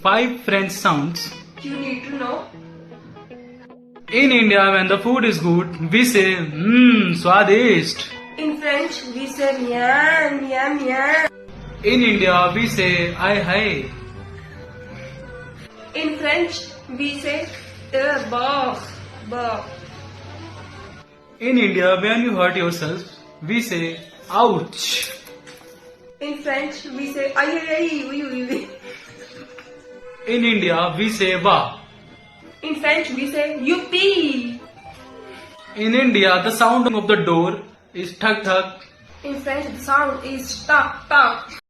5 French sounds. You need to know. In India, when the food is good, we say, swadist. In French, we say miam, miam, miam. In India, we say, ai hai. In French, we say bah, bah. In India, when you hurt yourself, we say, ouch. In French, we say ay ay ay, oui, oui, oui. In India, we say, wah. In French, we say youpi. In India, the sound of the door is thug thug. In French, the sound is tak tak.